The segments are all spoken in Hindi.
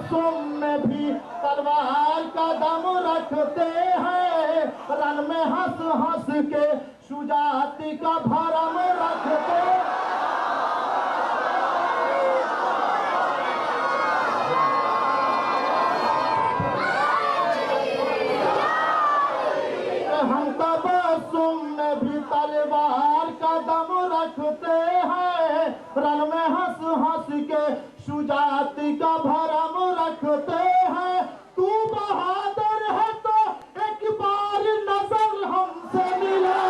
तबस्सुम में भी तलवार का दम रखते हैं, रन में हंस हंस के शुजाअती का भरम रखते हैं। हम तबस्सुम में भी तलवार का दम रखते हैं, रन में हंस हंस के शुजाअती का भरम रखते हैं। तू बहादुर है तो एक बार नजर हमसे मिला,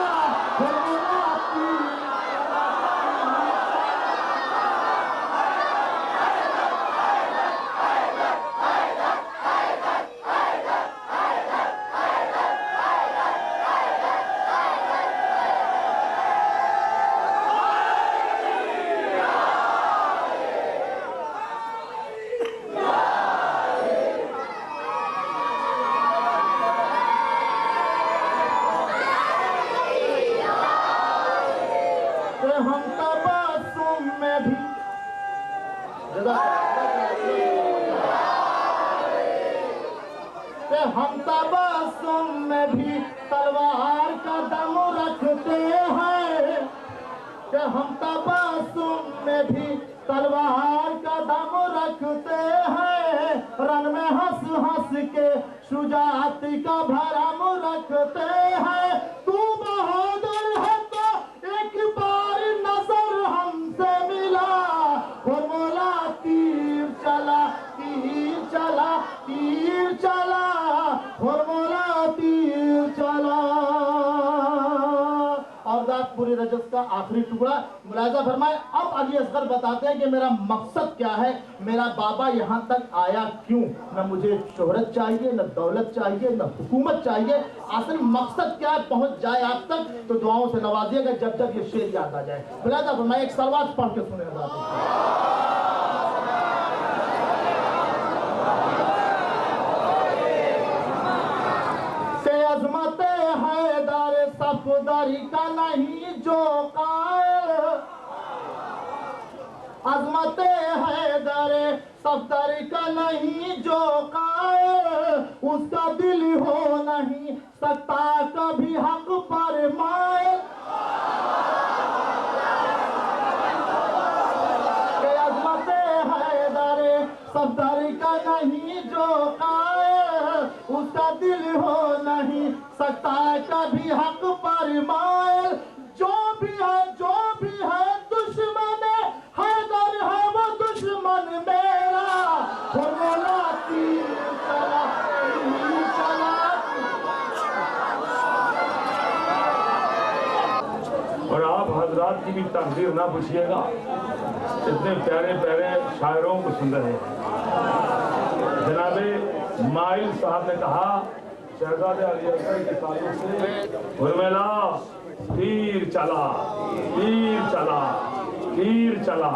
हम तबस्सुम में भी हम तबस्सुम में भी तलवार का दम रखते हैं, हम तबस्सुम में भी तलवार का दम रखते हैं, रन में हंस हंस के शुजाअती का भरम रखते हैं। तू बहादुर है तो एक बार नजर हमसे मिला, फॉर्मूला तीर चला तीर चला तीर चला, फॉर्मूला तीर चला। और पूरे रजस का आखिरी टुकड़ा मुलाजा फरमाए। अब अली असगर बताते हैं कि मेरा मकसद क्या है, मेरा बाबा यहाँ तक आया क्यों। न मुझे शोहरत चाहिए, न दौलत चाहिए, न हुकूमत चाहिए, असल मकसद क्या है, पहुंच जाए आप तक तो दुआओं से नवाजिएगा जब जब ये शेर याद आ जाए। मुलाजा फरमाए, एक सलवात पढ़ के सुने। अज़मत हैदर सफदरी का नहीं जो कायल, अज़मत हैदर सफदरी का नहीं जो कायल, उसका दिल हो नहीं सकता कभी हक पर मायल। अज़मत हैदर सफदरी का नहीं जो कायल, उसका दिल हो नहीं सकता कभी हक पर मायल। जो भी है दुश्मन हैदर है वो दुश्मन मेरा, फॉर्मूला तीर चला तीर चला। और आप हजरात की भी तकदीर ना पूछिएगा, इतने प्यारे प्यारे शायरों को सुन रहे हैं। जनाबे माइल साहब ने कहा शहजादे अली असगर के ताल्लुक से उर्मिला तीर चला तीर चला तीर चला।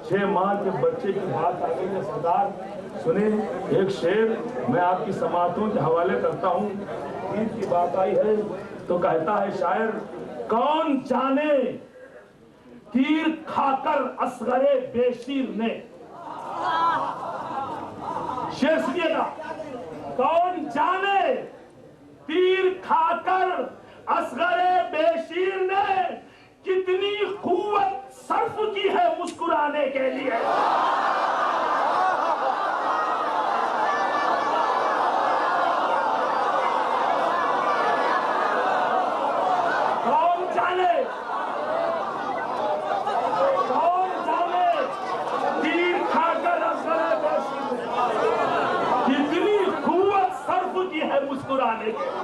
6 माह के बच्चे की बात आ गई है सरदार। सुने एक शेर मैं आपकी समातों के हवाले करता हूँ। तीर की बात आई है तो कहता है शायर, कौन जाने तीर खाकर असगरे बेशीर ने। शेर सुनिएगा, कौन जाने तीर खाकर असगरे बेशीर ने कितनी कुव्वत सर्फ की है मुस्कुराने के लिए। कौन जाने तीर खाकर असगरे बेशीर ने कितनी कुव्वत सर्फ की है मुस्कुराने के।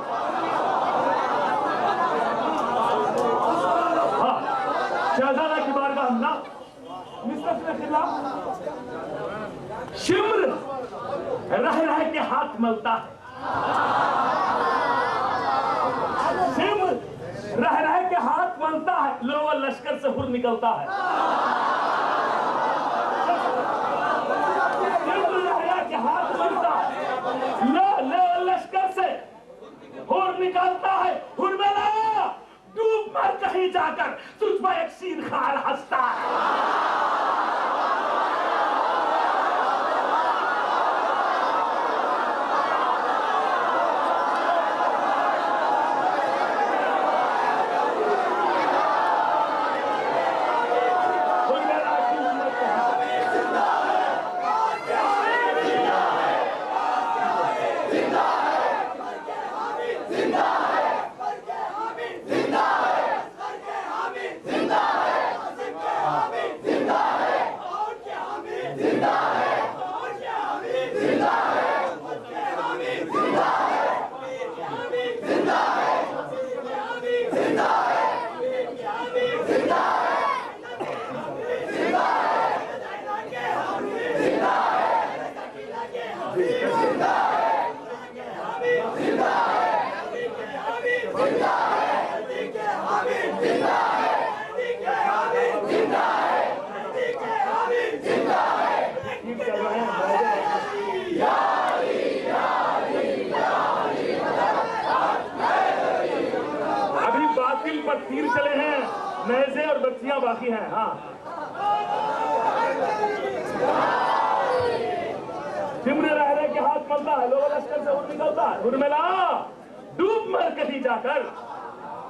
शहजादा की बारगाह ना मिस्टर के खिलाफ शिम्र रह रह के हाथ मलता है, शिम्र रह रह के हाथ मलता है, लोग लश्कर से हुर निकलता है। शिम्र रह रह के हाथ मलता है, लो लश्कर से हुर निकलता है। हुर में डूब मर कहीं जाकर तुझ पर एक शीर खार हंसता है। तीर चले हैं, नेज़े और बत्तियां बाकी हैं। हाँ, जिम्र रह के हाथ मलता है, लोग लश्कर से उड़ निकलता है। उर्मिला डूब मर कहीं जाकर,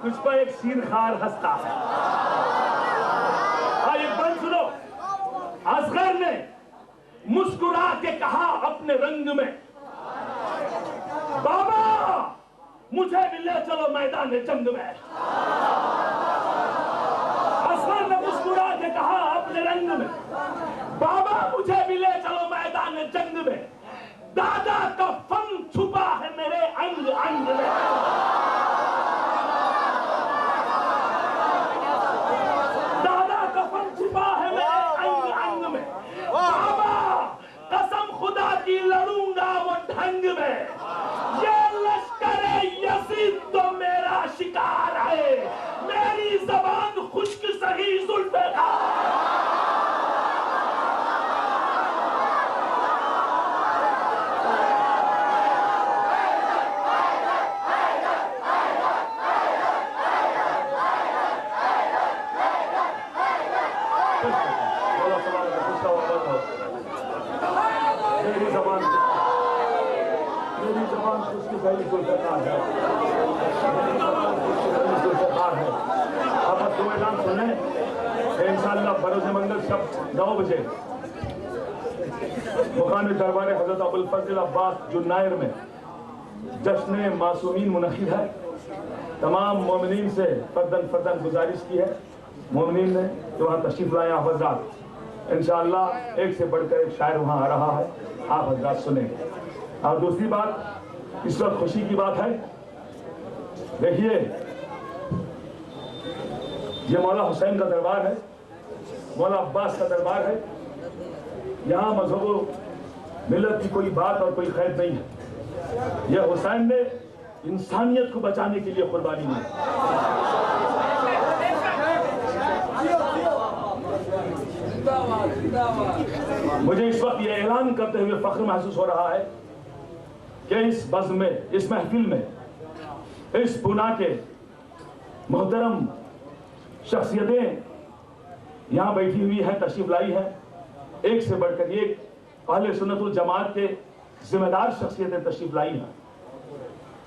तुझ पर एक शीरखार हंसता है। हाँ, एक बात सुनो, असगर ने मुस्कुरा के कहा अपने रंग में, बाबा मुझे भी ले चलो मैदान जंग में। असगर ने मुस्कुरा के कहा अपने रंग में, बाबा मुझे भी ले चलो मैदान जंग में। दादा का फन छुपा है मेरे अंग अंग में। दादा का फन छुपा है मेरे अंग अंग में। बाबा कसम खुदा की लड़ूंगा वो ढंग में। ये लश्कर यजीद तो मेरा शिकार है, मेरी जबान खुश्क सही जुल्फ़िकार। इंशाअल्लाह बरोज़ मंगल शब 9 बजे मुकाम दरबार हजरत अबुल फजल अब्बास जुन्नायर में जश्न मासूमीन मुनक़िद है। तमाम मोमिनीन से फर्दन फर्दन गुजारिश की है मोमिनीन ने कि वहाँ तशरीफ लाएं आप हज़रात। इंशाअल्लाह एक से बढ़कर एक शायर वहाँ आ रहा है, आप हज़रात सुने। और दूसरी बात, इस वक्त खुशी की बात है, देखिए ये मौला हुसैन का दरबार है, मौला अब्बास का दरबार है। यहाँ मजहब मिलत की कोई बात और कोई खैर नहीं है। यह हुसैन ने इंसानियत को बचाने के लिए कुर्बानी दी। मुझे इस वक्त यह ऐलान करते हुए फख्र महसूस हो रहा है कि इस बज़्म में, इस महफिल में, इस पुना के मोहतरम शख्सियतें यहाँ बैठी हुई हैं, तशरीफ लाई हैं। एक से बढ़कर एक अहले सुन्नतुल जमात के जिम्मेदार शख्सियतें तशरीफ लाई हैं।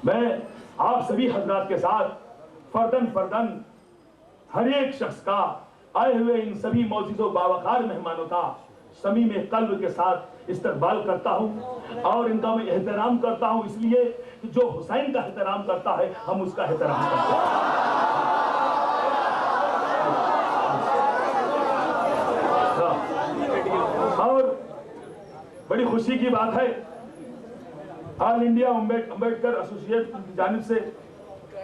मैं आप सभी हजरात के साथ फर्दन फर्दन हर एक शख्स का, आए हुए इन सभी मौजूद बावकार मेहमानों का समीम कल्ब के साथ इस्तकबाल करता हूँ और इनका मैं एहतराम करता हूँ, इसलिए कि जो हुसैन का एहतराम करता है हम उसका एहतराम करते हैं। और बड़ी खुशी की बात है, ऑल इंडिया अम्बेडकर एसोसिएशन की जानिब से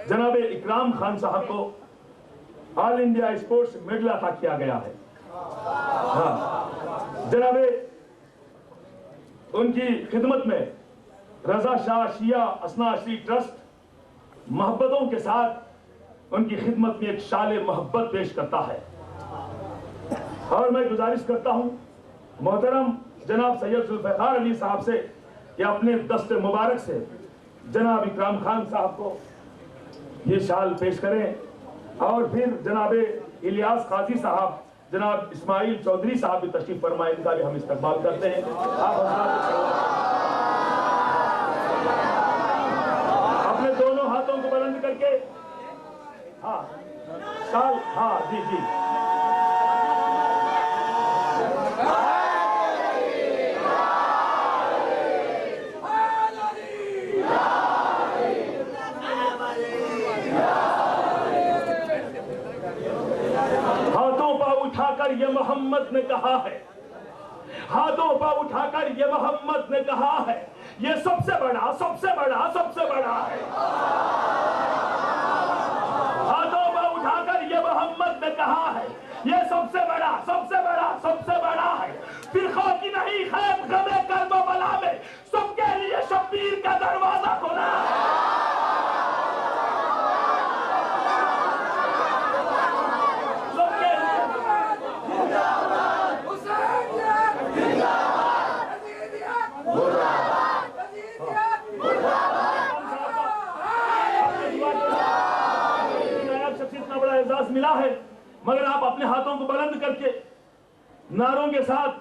जनाब इकराम खान साहब को ऑल इंडिया स्पोर्ट्स मेडल अता किया गया है। हाँ, जनाबे उनकी खिदमत में रजा शाह शिया असनाशी ट्रस्ट मोहब्बतों के साथ उनकी खिदमत में एक शाले मोहब्बत पेश करता है। और मैं गुजारिश करता हूं मोहतरम जनाब सैयद जुल्फ़िकार अली साहब से कि अपने दस्ते मुबारक से जनाब इकराम खान साहब को ये शाल पेश करें। और फिर जनाब इलियास काजी साहब, जनाब इस्माइल चौधरी साहब भी तशरीफ फरमाए, इनका भी हम इस्तकबाल करते हैं। अपने दोनों हाथों को बुलंद करके, हाँ शाल, हाँ जी जी, उठाकर ये मोहम्मद ने कहा है, हाथों पर उठाकर ये मोहम्मद ने कहा है, ये सबसे बड़ा सबसे बड़ा सबसे बड़ा है। हाथों पर उठाकर ये मोहम्मद ने कहा है, ये सबसे बड़ा सबसे बड़ा सबसे बड़ा है। फिरकों की नहीं खैर गमे कर्म बला में सबके लिए शब्बीर का दरवाजा खुला है। मगर आप अपने हाथों को बुलंद करके नारों के साथ,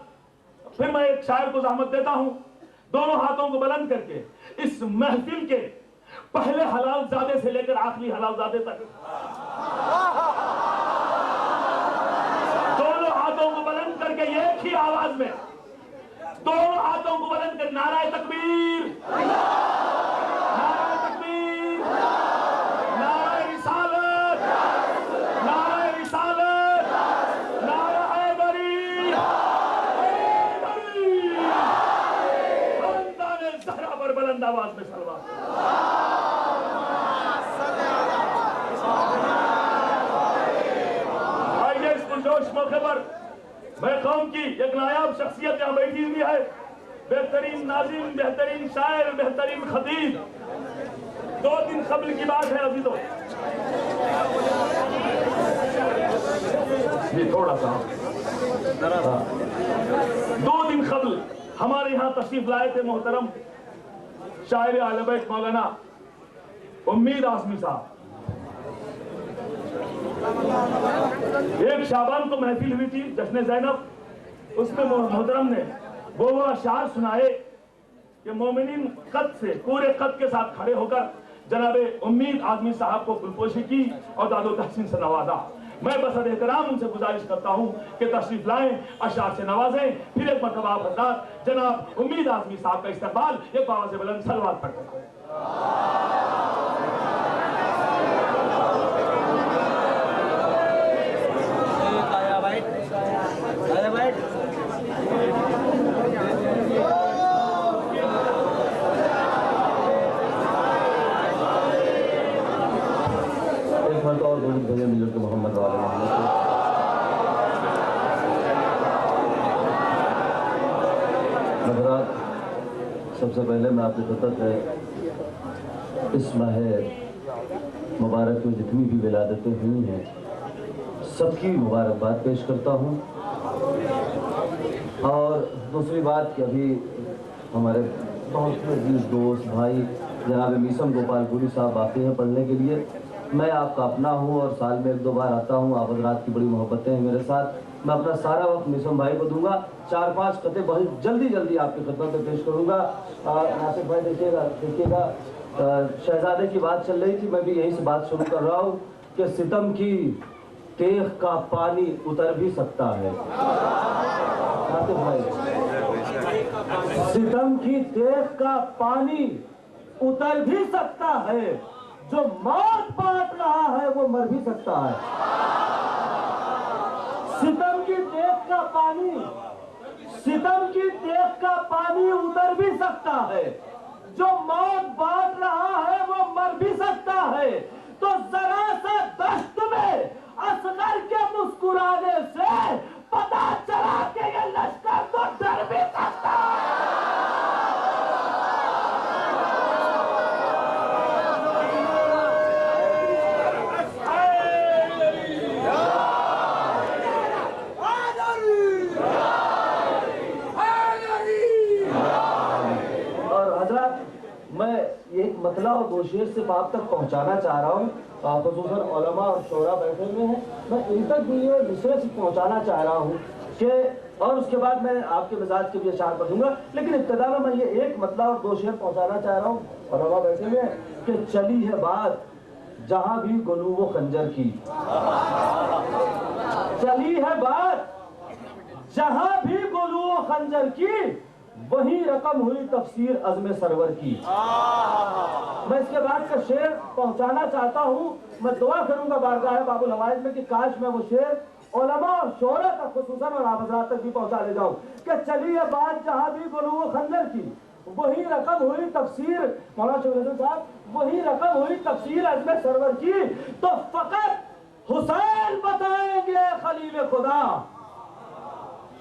फिर मैं एक शायर को ज़हमत देता हूं, दोनों हाथों को बुलंद करके इस महफिल के पहले हलालजादे से लेकर आखिरी हलालजादे तक दोनों हाथों को बुलंद करके एक ही आवाज में, दोनों हाथों को बुलंद कर नाराए तकबीर, नाराए तकबीर, नाराए रिसालत, नाराए रिसालत, नाराए हैदरी, खानदान ज़हरा पर बुलंद आवाज में सलवात। आइए इस पुरजोश मौके पर मैं कौम की एक नायाब शख्सियत यहाँ बैठी हुई है, बेहतरीन नाज़िम, बेहतरीन शायर, बेहतरीन खतीब। 2 दिन कबल की बात है अजीजों, ये थोड़ा सा 2 दिन कबल हमारे यहाँ तशरीफ लाए थे मोहतरम शायर आले बैत मौलाना उम्मीद आज़मी साहब। 1 शाबान को महफिल हुई थी जश्न ज़ैनब, उसमें मोहतरम ने वो अशार सुनाए कि मोमिनीन कद से पूरे कद के साथ खड़े होकर जनाबे उम्मीद आज़मी साहब को गुलपोशी की और दादो तहसीन से नवाजा। मैं बसद एहतराम उनसे गुजारिश करता हूं कि तशरीफ लाएं, अशार से नवाजें। फिर एक मरतबा आप हज़रात जनाब उम्मीद आज़मी साहब का इस्तकबाल एक बाबा से बुलंद सलवात पढ़ते हैं। मोहम्मद वाले हज़रात, सबसे पहले मैं आपकी खिदमत है इस माह मुबारक में जितनी भी विलादतें हुई हैं सबकी मुबारकबाद पेश करता हूँ। और दूसरी बात कि अभी हमारे बहुत अजीज दोस्त भाई जनाब मीसम गोपालपुरी साहब आते हैं पढ़ने के लिए। मैं आपका अपना हूँ और साल में 1-2 बार आता हूँ। आप हज़रात की बड़ी मोहब्बतें हैं मेरे साथ। मैं अपना सारा वक्त मीसम भाई को दूंगा। 4-5 खते बहुत जल्दी आपकी खिदमत में पेश करूँगा। नासिर भाई देखिएगा शहजादे की बात चल रही थी, मैं भी यहीं से बात शुरू कर रहा हूँ कि सितम की तेख का पानी उतर भी सकता है। नासिर भाई, सितम की तेख का पानी उतर भी सकता है, जो मौत बांट रहा है वो मर भी सकता है। सितम की तेख का पानी, सितम की तेख का पानी उतर भी सकता है, जो मौत बांट रहा है वो मर भी सकता है। तो जरा सा दश्त में असगर के मुस्कुराने से पता चला कि ये लश्कर तो डर भी सकता है। मैं एक मतला और 2 शेर सिर्फ आप तक पहुंचाना चाह रहा हूँ। ख़ुसूसन उलमा और शोरा बैठे हुए हैं, मैं इन तक भी ये मिसरे से पहुंचाना चाह रहा हूँ कि, और उसके बाद मैं आपके मिजाज के भी अशार पढ़ूंगा। लेकिन इब्तिदा में मैं ये एक मतला और 2 शेर पहुंचाना चाह रहा हूँ। उलमा बैठे हुए हैं कि चली है बात जहाँ भी गुलू वो खंजर की, चली है बात जहाँ भी गुलू वो खंजर की, वही रकम हुई तफसीर अज़्म सरवर की। मैं इसके बाद का शेर पहुंचाना चाहता हूं। मैं दुआ करूंगा बारगाह बाबुल हवाइज में कि काश मैं वो शेर उलमा और शोरा तक खुसूसन और आप हज़रात तक भी पहुंचा ले जाऊं कि चली है बात जहां भी गुलू खंजर की, वही रकम हुई तफसीर, मौलाना शौकत साहब, वही रकम हुई तफसीर अज़्म सरवर की। तो फकत हुसैन बताएंगे खलील खुदा,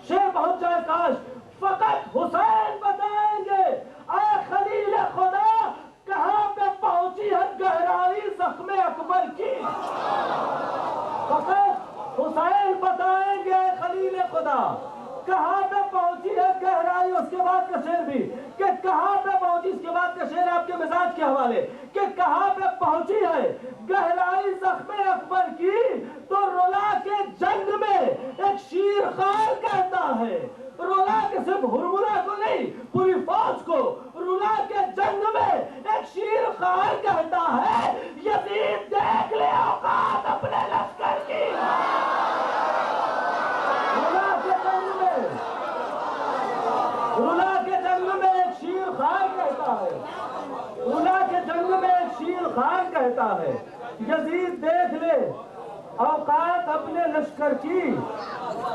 शेर पहुंच जाए काश, फकत हुसैन बताएंगे आ खलील खुदा, कहां पे पहुंची है गहराई ज़ख्म अकबर की। फकत हुसैन बताएंगे खलील खुदा, कहां पे पहुंची है गहराई। उसके बाद का शेर भी कि कहां पे पहुंची। इसके बाद का शेर आपके मिजाज के हवाले कि कहां पे पहुंची है गहराई जख्मे अकबर की, तो रुला के जंग में एक शीर खार कहता है। रुला के सिर्फ हुरमुला को नहीं, पूरी फौज को रुला के जंग में एक शीर खार कहता है। यजीद देख ले औकात अपने लश्कर की। रुला के जंग में, रुला के जंग में एक शीर खार कहता है। रुला के जंग में एक शीर खार कहता है। यजीद देख ले औकात अपने लश्कर की।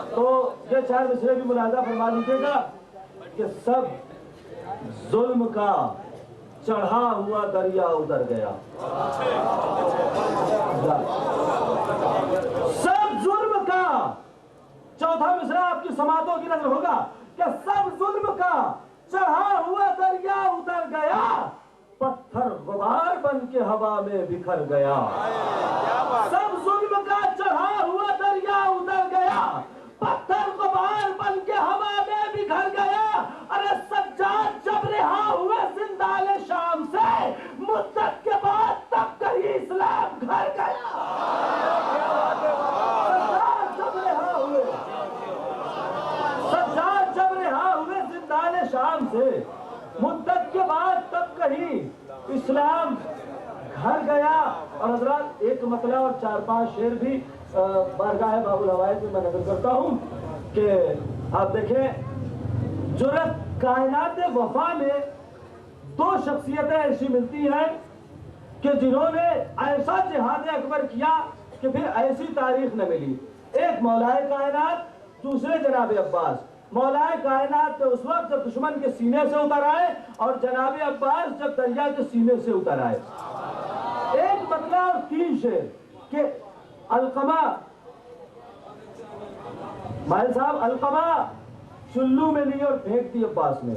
तो ये चार मिसरे भी मुलाजा फरमा लीजिएगा कि सब जुल्म का चढ़ा हुआ दरिया उतर गया। सब जुल्म का, चौथा मिसरा आपकी समातों की नजर होगा कि सब जुल्म का चढ़ा हुआ दरिया उतर गया, पत्थर गुबार बन के हवा में बिखर गया। सब जुल्म का चढ़ा हुआ दरिया उतर गया, पत्थर गुबार बन के हवा में बिखर गया। अरे सज्जाद जब रिहा हुए जिंदाने शाम से, मुद्दत के बाद तब कहीं इस्लाम घर गया। सज्जाद जब रिहा हुए, सज्जाद जब रिहा हुए जिंदाने शाम से, मुद्दत के बाद तब कहीं इस्लाम घर गया। और हजरात एक मतला और 4-5 शेर भी बारगाह बाबुल हवाइज में मैं नजर करता हूँ कि आप देखें, जुर्रत कायनात वफा में दो शख्सियतें ऐसी मिलती हैं कि जिन्होंने ऐसा जिहाद अकबर किया कि फिर ऐसी तारीख न मिली। एक मौलाए कायनात, दूसरे जनाब अब्बास। मौलाए कायनात उस वक्त जब दुश्मन के सीने से उतर आए और जनाब अब्बास जब दरिया के सीने से उतर आए। एक मतला और 3 शेर कि अलकमा, माइल साहब, अलकमा चुल्लू में ली और फेंक दी अब्बास ने।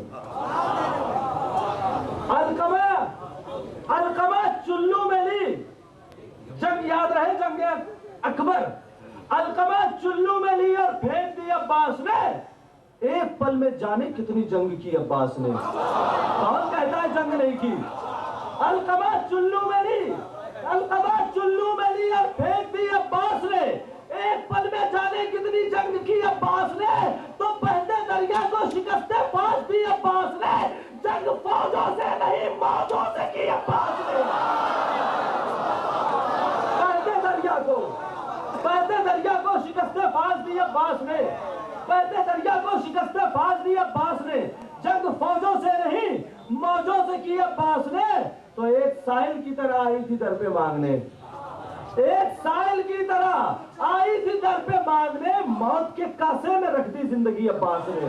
अलकमा, अलकमा चुल्लू में ली, जंग याद रहे, जंग अकबर। अलकमा चुल्लू में ली और फेंक दी अब्बास ने। एक पल में जाने कितनी जंग की अब्बास ने। कौन कहता है जंग नहीं की? अलकमा चुल्लू में ली, अलकमा चुल्लू में ली और फेंक दी अब्बास ने। एक पल में जाने कितनी जंग की अब्बास ने। तो बहते दरिया को शिकस्ते फाश दी अब्बास ने। जंग फौजों से नहीं मौजों से की अब्बास ने। बहते दरिया को, बहते दरिया को शिकस्ते फाश दी अब्बास ने। बहते दरिया को शिकस्ते फाश दी अब्बास ने। जंग फौजों से नहीं मौजों से की अब्बास ने। तो एक साहिल की तरह आई थी दर पे मांगने, एक साहिल की तरह आई थी दर पे मांगने। मौत के कासे में रख दी जिंदगी अब्बास ने।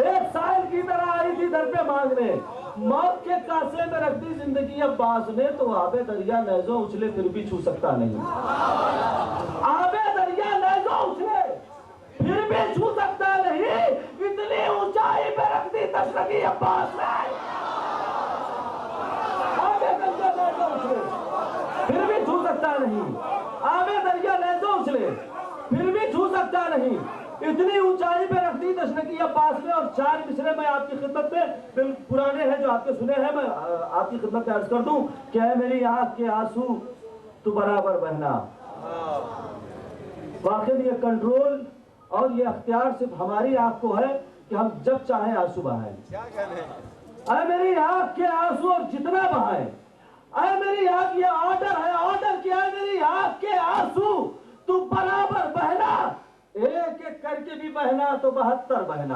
एक साहिल की तरह आई थी दर पे मांगने, मौत के कासे में रख दी जिंदगी अब्बास ने। तो आबे दरिया नैजो उछले फिर भी छू सकता नहीं। आबे दरिया नैजो उछले फिर भी छू सकता नहीं। इतनी ऊंचाई पे रख दी तशरकी अब्बास ने। आबे दरिया नैजो उछले फिर भी छू सकता नहीं। आबे दरिया नैजो उछले फिर भी छू सकता नहीं। इतनी ऊंचाई पे रख दी तशरकी अब्बास ने। और 4 मिसरे मैं आपकी खिदमत में, पुराने हैं जो आपके सुने हैं, मैं आपकी खिदमत में अर्ज कर दूं कि है मेरी आंख के आंसू तू बराबर बहना। वाकई ये कंट्रोल और ये अख्तियार सिर्फ हमारी आंख को है कि हम जब चाहें आंसू बहाएं। अरे मेरी आंख के आंसू और जितना बहाएं। अरे मेरी आंख, ये ऑर्डर है, ऑर्डर क्या है? मेरी आंख के आंसू तू बराबर बहना। एक एक करके भी बहना तो 72 बहना।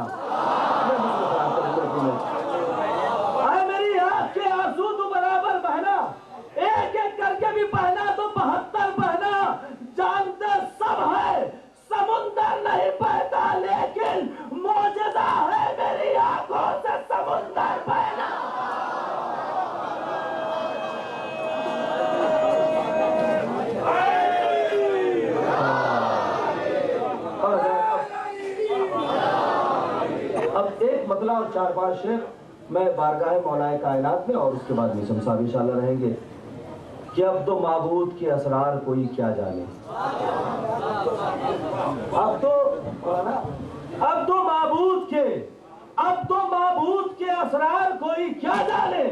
अरे मेरी आंख के आंसू तू बराबर बहना। एक एक करके भी बहना तो 72 बहना। जानते सब है समुंदर नहीं बहता, लेकिन मौजूदा है मेरी आंखों से समुंदर बहना। अब एक मतला और 4-5 शेर मैं बारगाह मौलाए कायनात में, और उसके बाद निसम साहब इंशाल्लाह रहेंगे कि अब तो माबूद के असरार कोई क्या जाने। अब तो माबूद के अब तो माबूद के असरार कोई क्या जाने,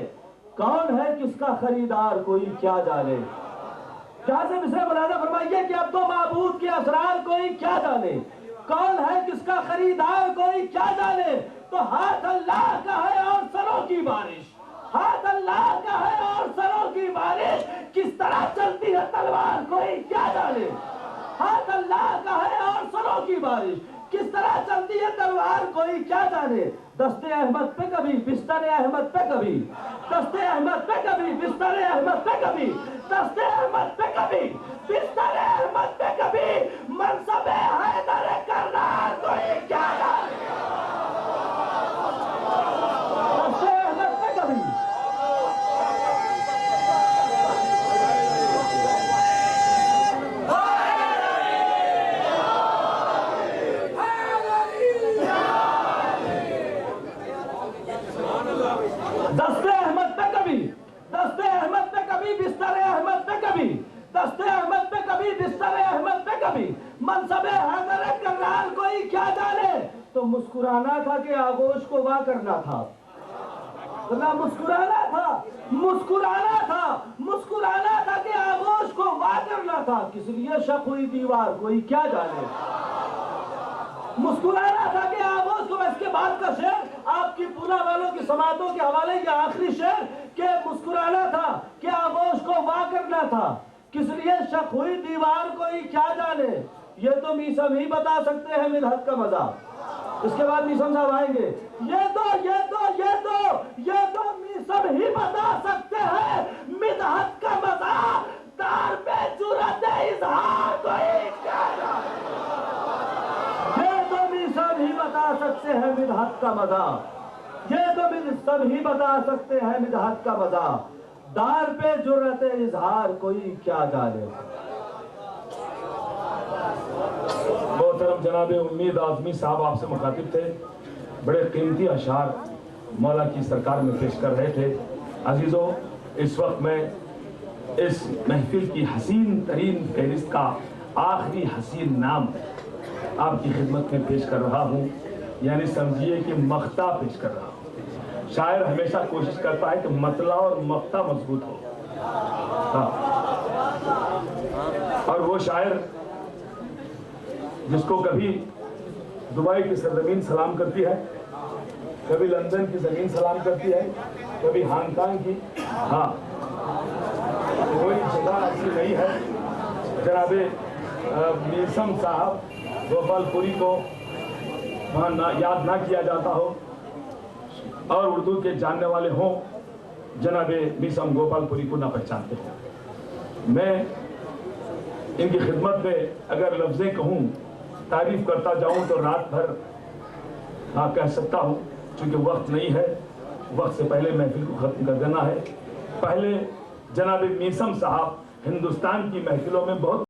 कौन है किसका खरीदार कोई क्या जाने। जहां से मिसरे मुलाजा फरमाइए कि अब तो माबूद के असरार कोई क्या जाने, कौन है किसका खरीदार कोई क्या जाने। तो हाथ अल्लाह का है और सरों की बारिश, हाथ अल्लाह का है और सरों की बारिश, किस तरह चलती है तलवार कोई क्या जाने। हाथ अल्लाह का है और सरों की बारिश, किस तरह चलती है तलवार कोई क्या जाने। दस्ते अहमद पे कभी, बिस्तर अहमद पे कभी, दस्ते अहमद पे कभी, बिस्तर अहमद पे कभी, दस्ते अहमद पे कभी, बिस्तर अहमद पे कभी, मनसबे हैदर करनाल कोई क्या जाने। दस्ते अहमद पे कभी, दस्ते अहमद पे कभी, दस्ते अहमद पे कभी, बिस्तर अहमद पे कभी, दस्ते अहमद पे कभी, बिस्तर अहमद पे कभी, मनसबे हैदर करनाल कोई क्या जाने। तो मुस्कुराना था कि आगोश को वाह करना था, तो ना मुस्कुराना था, मुस्कुराना था, मुस्कुराना था कि आगोश को वाह करना था, किस लिए शक हुई दीवार कोई क्या जाने। मुस्कुराना था कि आगोश को, इसके बाद का शेर आपकी पूना वालों की समातों के हवाले, ये आखिरी शेर के मुस्कुराना था कि आगोश को वाह करना था, किस लिए शक हुई दीवार कोई क्या जाने। ये तो मीसम ही बता सकते हैं मिदहत का मजा। इसके बाद मीसम साहब आएंगे। ये तो मीसम ही बता सकते हैं मिदहत का मजा, दार पे जुर्रत इजहार कोई क्या जाने। ये तो मीसम ही बता सकते हैं मिदहत का मजा, ये तो मीसम ही बता सकते हैं मिदहत का मजा, दार पे जुर्रत इजहार कोई क्या जाने। मोहतरम जनाब उम्मीद आजमी साहब आपसे मुखातिब थे, बड़े कीमती अशार मौला की सरकार में पेश कर रहे थे। अजीजों, इस वक्त मैं इस महफिल की हसीन तरीन फहरिस्त का आखिरी हसीन नाम आपकी खिदमत में पेश कर रहा हूँ, यानी समझिए कि मख्ता पेश कर रहा हूँ। शायर हमेशा कोशिश करता है कि मतला और मख्ता मजबूत हो। हाँ। और वो शायर जिसको कभी दुबई की सरजमीन सलाम करती है, कभी लंदन की जमीन सलाम करती है, कभी हांगकांग की। हाँ, कोई जगह ऐसी नहीं है जनाबे मीसम साहब गोपालपुरी को वहाँ याद ना किया जाता हो और उर्दू के जानने वाले हों जनाबे मीसम गोपालपुरी को ना पहचानते हो। मैं इनकी खिदमत में अगर लफ्ज़ें कहूँ, तारीफ करता जाऊँ तो रात भर कह सकता हूँ, क्योंकि वक्त नहीं है, वक्त से पहले महफिल को ख़त्म कर देना है। पहले जनाब मीसम साहब हिंदुस्तान की महफिलों में बहुत